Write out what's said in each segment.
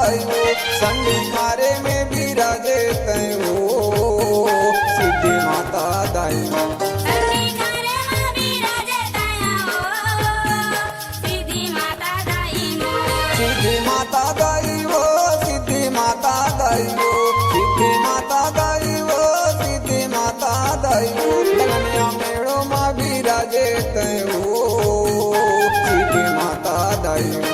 दाइयो संडी खारे में बिराजे तयो सिद्धि माता दाइयो सिद्धि माता दाइयो सिद्धि माता दाइयो सिद्धि माता दाइयो सिद्धि माता दाइयो लगनिया मेड़ो माँ बिराजे तयो सिद्धि माता दाइयो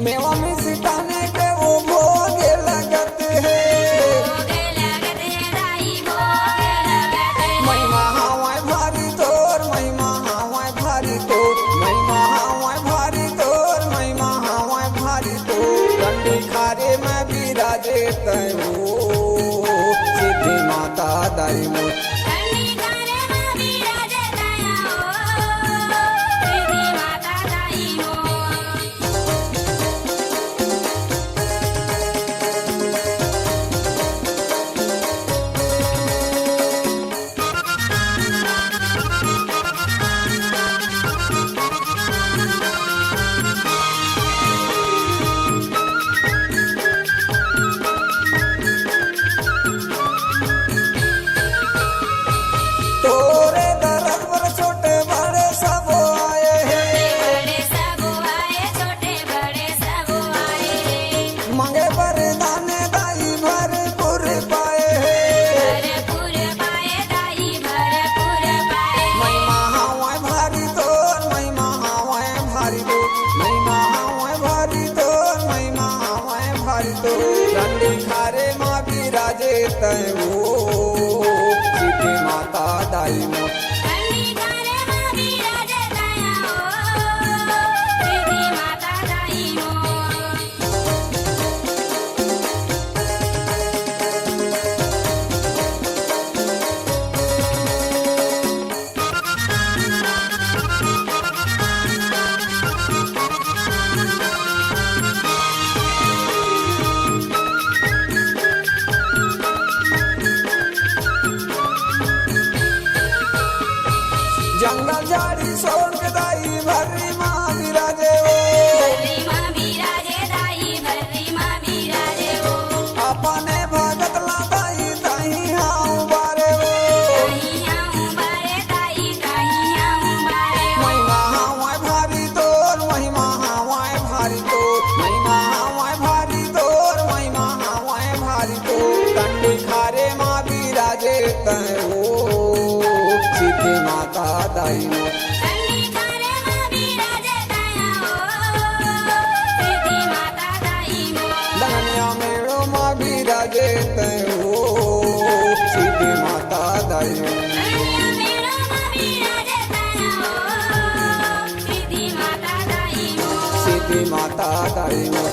मेवा में सिताने के वो भोगे लगत है महिमा हवाए भारी तोर महिमा हवाए भारी तोर महिमा हवाए भारी तोर महिमा हवाए भारी तोर गंडी खारे में बिराजे तयो सिद्धि माता दाइयो गंडी खारे माँ बिराजे तयो सिद्धि माता दाइयो जंगल झाड़ी सोन के दाई भर्री माँ बिराजे अपने भगत ला दाई ताही हाँ बारे महिमा हवाए भारी तोर महिमा हवाए भारी तोर महिमा हवाए भारी तोर महिमा हवाए भारी तोर गंडी खारे माँ बिराजे तयो सिद्धि माता दाइयो लगनिया मेड़ो माँ बिराजे तयो सिद्धि माता दाइयो सिद्धि माता दाइयो